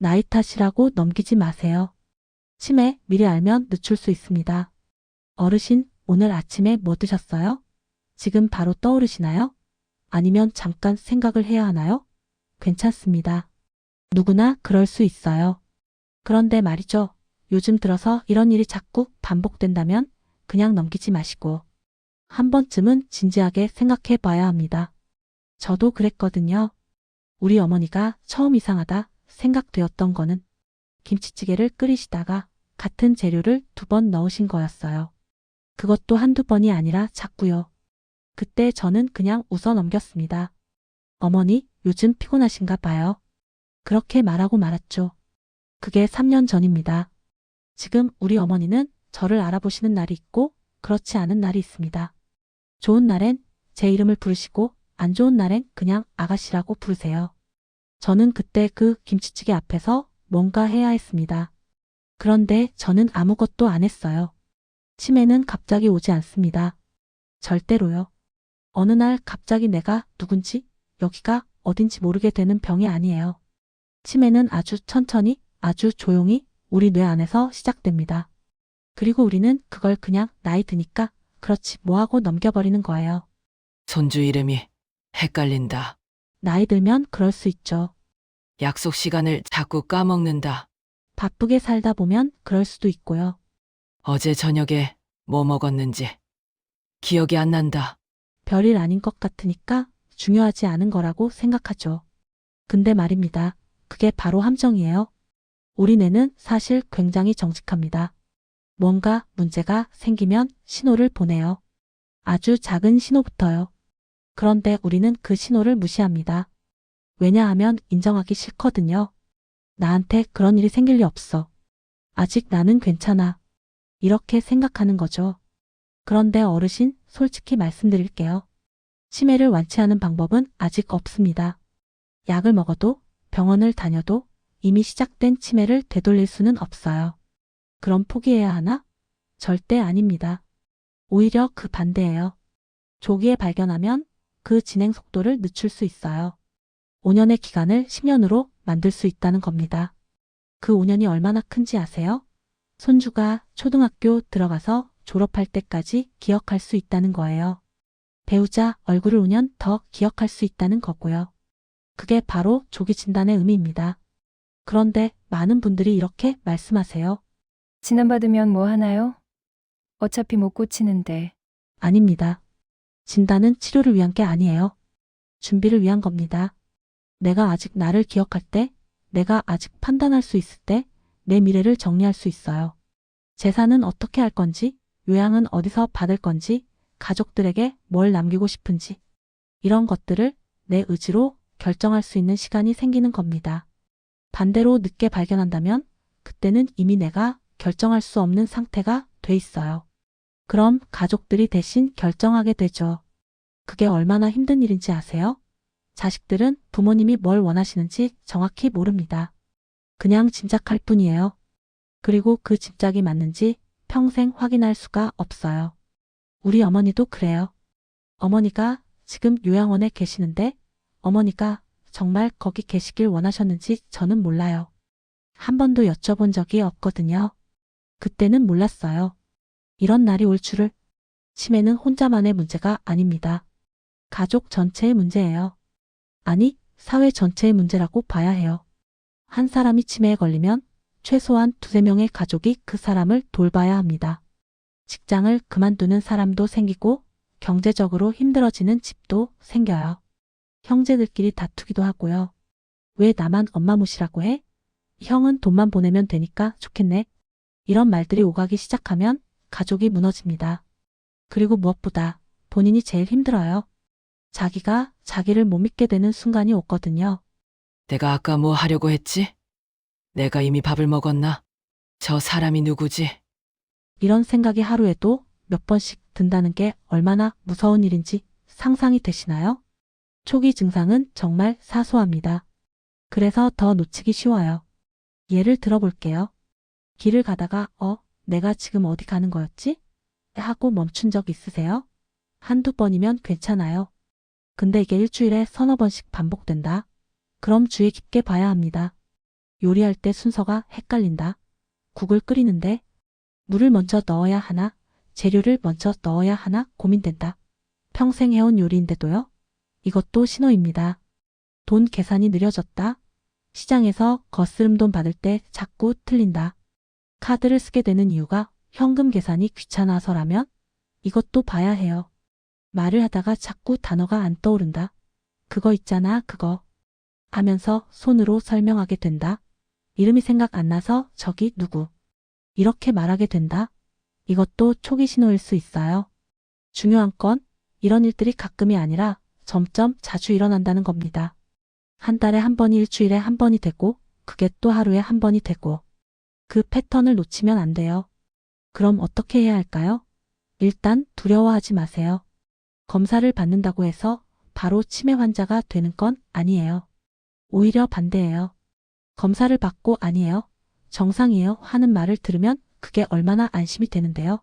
나이 탓이라고 넘기지 마세요. 치매 미리 알면 늦출 수 있습니다. 어르신, 오늘 아침에 뭐 드셨어요? 지금 바로 떠오르시나요? 아니면 잠깐 생각을 해야 하나요? 괜찮습니다. 누구나 그럴 수 있어요. 그런데 말이죠. 요즘 들어서 이런 일이 자꾸 반복된다면 그냥 넘기지 마시고 한 번쯤은 진지하게 생각해 봐야 합니다. 저도 그랬거든요. 우리 어머니가 처음 이상하다 생각되었던 거는 김치찌개를 끓이시다가 같은 재료를 2번 넣으신 거였어요. 그것도 한두 번이 아니라 자꾸요. 그때 저는 그냥 웃어 넘겼습니다. 어머니, 요즘 피곤하신가 봐요. 그렇게 말하고 말았죠. 그게 3년 전입니다. 지금 우리 어머니는 저를 알아보시는 날이 있고 그렇지 않은 날이 있습니다. 좋은 날엔 제 이름을 부르시고 안 좋은 날엔 그냥 아가씨라고 부르세요. 저는 그때 그 김치찌개 앞에서 뭔가 해야 했습니다. 그런데 저는 아무것도 안 했어요. 치매는 갑자기 오지 않습니다. 절대로요. 어느 날 갑자기 내가 누군지, 여기가 어딘지 모르게 되는 병이 아니에요. 치매는 아주 천천히, 아주 조용히 우리 뇌 안에서 시작됩니다. 그리고 우리는 그걸 그냥 나이 드니까 그렇지 뭐 하고 넘겨버리는 거예요. 손주 이름이 헷갈린다. 나이 들면 그럴 수 있죠. 약속 시간을 자꾸 까먹는다. 바쁘게 살다 보면 그럴 수도 있고요. 어제 저녁에 뭐 먹었는지 기억이 안 난다. 별일 아닌 것 같으니까 중요하지 않은 거라고 생각하죠. 근데 말입니다. 그게 바로 함정이에요. 우리 뇌는 사실 굉장히 정직합니다. 뭔가 문제가 생기면 신호를 보내요. 아주 작은 신호부터요. 그런데 우리는 그 신호를 무시합니다. 왜냐하면 인정하기 싫거든요. 나한테 그런 일이 생길 리 없어. 아직 나는 괜찮아. 이렇게 생각하는 거죠. 그런데 어르신, 솔직히 말씀드릴게요. 치매를 완치하는 방법은 아직 없습니다. 약을 먹어도 병원을 다녀도 이미 시작된 치매를 되돌릴 수는 없어요. 그럼 포기해야 하나? 절대 아닙니다. 오히려 그 반대예요. 조기에 발견하면 그 진행 속도를 늦출 수 있어요. 5년의 기간을 10년으로 만들 수 있다는 겁니다. 그 5년이 얼마나 큰지 아세요? 손주가 초등학교 들어가서 졸업할 때까지 기억할 수 있다는 거예요. 배우자 얼굴을 5년 더 기억할 수 있다는 거고요. 그게 바로 조기 진단의 의미입니다. 그런데 많은 분들이 이렇게 말씀하세요. 진단받으면 뭐 하나요? 어차피 못 고치는데. 아닙니다. 진단은 치료를 위한 게 아니에요. 준비를 위한 겁니다. 내가 아직 나를 기억할 때, 내가 아직 판단할 수 있을 때, 내 미래를 정리할 수 있어요. 재산은 어떻게 할 건지, 요양은 어디서 받을 건지, 가족들에게 뭘 남기고 싶은지, 이런 것들을 내 의지로 결정할 수 있는 시간이 생기는 겁니다. 반대로 늦게 발견한다면 그때는 이미 내가 결정할 수 없는 상태가 돼 있어요. 그럼 가족들이 대신 결정하게 되죠. 그게 얼마나 힘든 일인지 아세요? 자식들은 부모님이 뭘 원하시는지 정확히 모릅니다. 그냥 짐작할 뿐이에요. 그리고 그 짐작이 맞는지 평생 확인할 수가 없어요. 우리 어머니도 그래요. 어머니가 지금 요양원에 계시는데 어머니가 정말 거기 계시길 원하셨는지 저는 몰라요. 한 번도 여쭤본 적이 없거든요. 그때는 몰랐어요. 이런 날이 올 줄을. 치매는 혼자만의 문제가 아닙니다. 가족 전체의 문제예요. 아니, 사회 전체의 문제라고 봐야 해요. 한 사람이 치매에 걸리면 최소한 2~3명의 가족이 그 사람을 돌봐야 합니다. 직장을 그만두는 사람도 생기고 경제적으로 힘들어지는 집도 생겨요. 형제들끼리 다투기도 하고요. 왜 나만 엄마 모시라고 해? 형은 돈만 보내면 되니까 좋겠네. 이런 말들이 오가기 시작하면 가족이 무너집니다. 그리고 무엇보다 본인이 제일 힘들어요. 자기가 자기를 못 믿게 되는 순간이 오거든요. 내가 아까 뭐 하려고 했지? 내가 이미 밥을 먹었나? 저 사람이 누구지? 이런 생각이 하루에도 몇 번씩 든다는 게 얼마나 무서운 일인지 상상이 되시나요? 초기 증상은 정말 사소합니다. 그래서 더 놓치기 쉬워요. 예를 들어볼게요. 길을 가다가 내가 지금 어디 가는 거였지? 하고 멈춘 적 있으세요? 한두 번이면 괜찮아요. 근데 이게 일주일에 서너 번씩 반복된다. 그럼 주의 깊게 봐야 합니다. 요리할 때 순서가 헷갈린다. 국을 끓이는데 물을 먼저 넣어야 하나, 재료를 먼저 넣어야 하나 고민된다. 평생 해온 요리인데도요. 이것도 신호입니다. 돈 계산이 느려졌다. 시장에서 거스름 돈 받을 때 자꾸 틀린다. 카드를 쓰게 되는 이유가 현금 계산이 귀찮아서라면 이것도 봐야 해요. 말을 하다가 자꾸 단어가 안 떠오른다. 그거 있잖아, 그거. 하면서 손으로 설명하게 된다. 이름이 생각 안 나서 저기 누구. 이렇게 말하게 된다. 이것도 초기 신호일 수 있어요. 중요한 건 이런 일들이 가끔이 아니라 점점 자주 일어난다는 겁니다. 한 달에 한 번이 일주일에 한 번이 되고 그게 또 하루에 한 번이 되고 그 패턴을 놓치면 안 돼요. 그럼 어떻게 해야 할까요? 일단 두려워하지 마세요. 검사를 받는다고 해서 바로 치매 환자가 되는 건 아니에요. 오히려 반대예요. 검사를 받고 아니에요. 정상이에요 하는 말을 들으면 그게 얼마나 안심이 되는데요.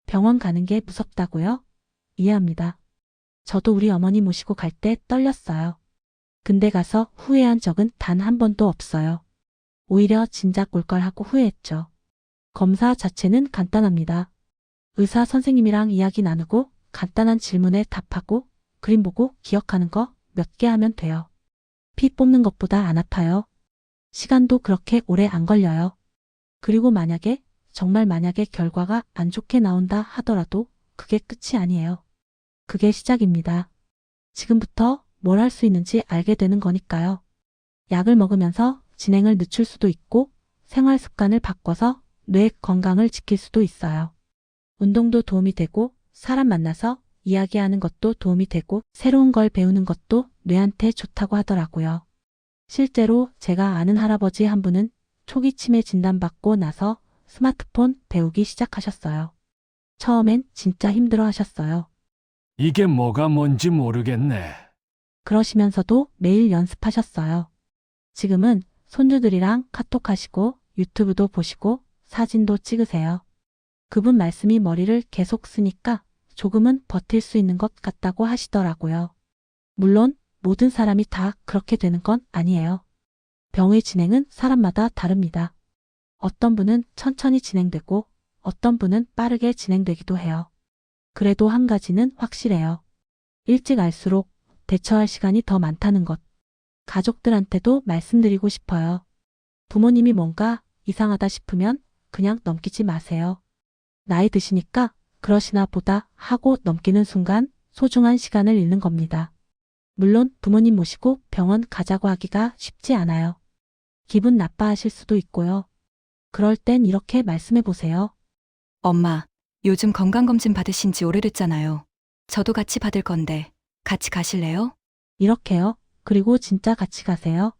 병원 가는 게 무섭다고요? 이해합니다. 저도 우리 어머니 모시고 갈 때 떨렸어요. 근데 가서 후회한 적은 단 한 번도 없어요. 오히려 진작 올 걸 하고 후회했죠. 검사 자체는 간단합니다. 의사 선생님이랑 이야기 나누고 간단한 질문에 답하고 그림 보고 기억하는 거 몇 개 하면 돼요. 피 뽑는 것보다 안 아파요. 시간도 그렇게 오래 안 걸려요. 그리고 정말 만약에 결과가 안 좋게 나온다 하더라도 그게 끝이 아니에요. 그게 시작입니다. 지금부터 뭘 할 수 있는지 알게 되는 거니까요. 약을 먹으면서 진행을 늦출 수도 있고 생활 습관을 바꿔서 뇌 건강을 지킬 수도 있어요. 운동도 도움이 되고 사람 만나서 이야기하는 것도 도움이 되고 새로운 걸 배우는 것도 뇌한테 좋다고 하더라고요. 실제로 제가 아는 할아버지 한 분은 초기 치매 진단받고 나서 스마트폰 배우기 시작하셨어요. 처음엔 진짜 힘들어 하셨어요. 이게 뭐가 뭔지 모르겠네. 그러시면서도 매일 연습하셨어요. 지금은 손주들이랑 카톡하시고 유튜브도 보시고 사진도 찍으세요. 그분 말씀이 머리를 계속 쓰니까 조금은 버틸 수 있는 것 같다고 하시더라고요. 물론 모든 사람이 다 그렇게 되는 건 아니에요. 병의 진행은 사람마다 다릅니다. 어떤 분은 천천히 진행되고 어떤 분은 빠르게 진행되기도 해요. 그래도 한 가지는 확실해요. 일찍 알수록 대처할 시간이 더 많다는 것. 가족들한테도 말씀드리고 싶어요. 부모님이 뭔가 이상하다 싶으면 그냥 넘기지 마세요. 나이 드시니까 그러시나 보다 하고 넘기는 순간 소중한 시간을 잃는 겁니다. 물론 부모님 모시고 병원 가자고 하기가 쉽지 않아요. 기분 나빠하실 수도 있고요. 그럴 땐 이렇게 말씀해 보세요. 엄마, 요즘 건강검진 받으신 지 오래됐잖아요. 저도 같이 받을 건데 같이 가실래요? 이렇게요. 그리고 진짜 같이 가세요.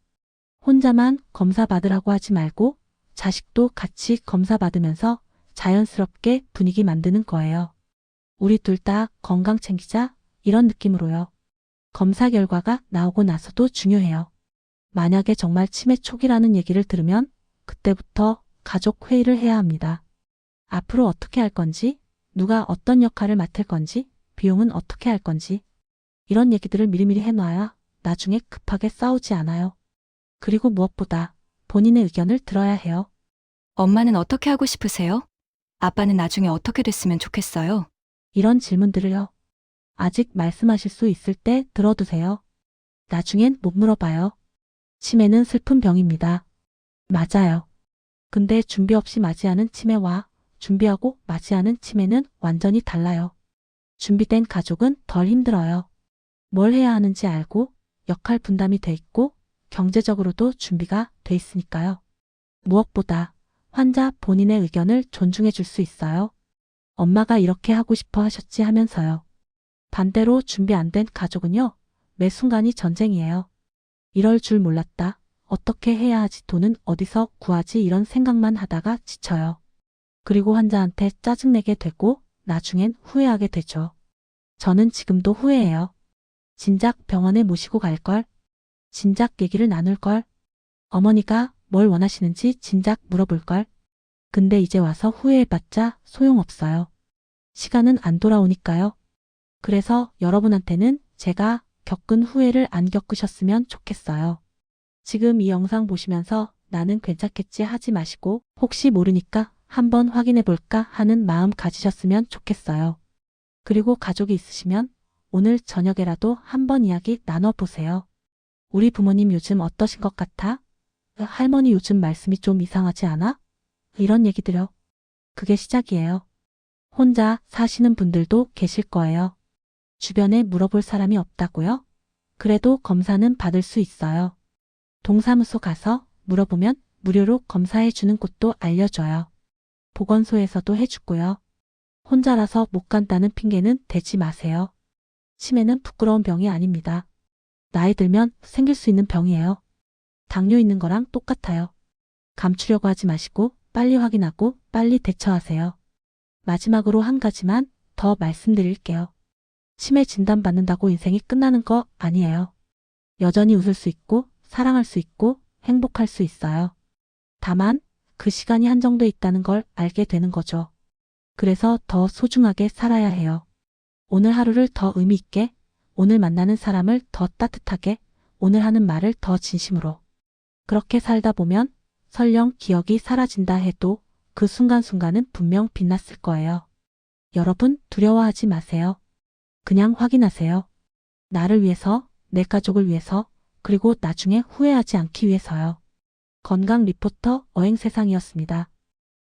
혼자만 검사 받으라고 하지 말고 자식도 같이 검사 받으면서 자연스럽게 분위기 만드는 거예요. 우리 둘 다 건강 챙기자 이런 느낌으로요. 검사 결과가 나오고 나서도 중요해요. 만약에 정말 치매 초기라는 얘기를 들으면 그때부터 가족 회의를 해야 합니다. 앞으로 어떻게 할 건지, 누가 어떤 역할을 맡을 건지, 비용은 어떻게 할 건지 이런 얘기들을 미리미리 해놔야 나중에 급하게 싸우지 않아요. 그리고 무엇보다 본인의 의견을 들어야 해요. 엄마는 어떻게 하고 싶으세요? 아빠는 나중에 어떻게 됐으면 좋겠어요? 이런 질문들을요. 아직 말씀하실 수 있을 때 들어두세요. 나중엔 못 물어봐요. 치매는 슬픈 병입니다. 맞아요. 근데 준비 없이 맞이하는 치매와 준비하고 맞이하는 치매는 완전히 달라요. 준비된 가족은 덜 힘들어요. 뭘 해야 하는지 알고 역할 분담이 돼 있고 경제적으로도 준비가 돼 있으니까요. 무엇보다 환자 본인의 의견을 존중해 줄 수 있어요. 엄마가 이렇게 하고 싶어 하셨지 하면서요. 반대로 준비 안 된 가족은요. 매 순간이 전쟁이에요. 이럴 줄 몰랐다. 어떻게 해야 하지? 돈은 어디서 구하지? 이런 생각만 하다가 지쳐요. 그리고 환자한테 짜증내게 되고 나중엔 후회하게 되죠. 저는 지금도 후회해요. 진작 병원에 모시고 갈 걸. 진작 얘기를 나눌 걸. 어머니가 뭘 원하시는지 진작 물어볼 걸. 근데 이제 와서 후회해봤자 소용없어요. 시간은 안 돌아오니까요. 그래서 여러분한테는 제가 겪은 후회를 안 겪으셨으면 좋겠어요. 지금 이 영상 보시면서 나는 괜찮겠지 하지 마시고 혹시 모르니까 한번 확인해 볼까 하는 마음 가지셨으면 좋겠어요. 그리고 가족이 있으시면 오늘 저녁에라도 한번 이야기 나눠보세요. 우리 부모님 요즘 어떠신 것 같아? 할머니 요즘 말씀이 좀 이상하지 않아? 이런 얘기들요. 그게 시작이에요. 혼자 사시는 분들도 계실 거예요. 주변에 물어볼 사람이 없다고요? 그래도 검사는 받을 수 있어요. 동사무소 가서 물어보면 무료로 검사해 주는 곳도 알려줘요. 보건소에서도 해주고요. 혼자라서 못 간다는 핑계는 대지 마세요. 치매는 부끄러운 병이 아닙니다. 나이 들면 생길 수 있는 병이에요. 당뇨 있는 거랑 똑같아요. 감추려고 하지 마시고 빨리 확인하고 빨리 대처하세요. 마지막으로 한 가지만 더 말씀드릴게요. 치매 진단 받는다고 인생이 끝나는 거 아니에요. 여전히 웃을 수 있고 사랑할 수 있고 행복할 수 있어요. 다만 그 시간이 한정돼 있다는 걸 알게 되는 거죠. 그래서 더 소중하게 살아야 해요. 오늘 하루를 더 의미 있게, 오늘 만나는 사람을 더 따뜻하게, 오늘 하는 말을 더 진심으로. 그렇게 살다 보면 설령 기억이 사라진다 해도 그 순간순간은 분명 빛났을 거예요. 여러분 두려워하지 마세요. 그냥 확인하세요. 나를 위해서, 내 가족을 위해서, 그리고 나중에 후회하지 않기 위해서요. 건강 리포터 어행세상이었습니다.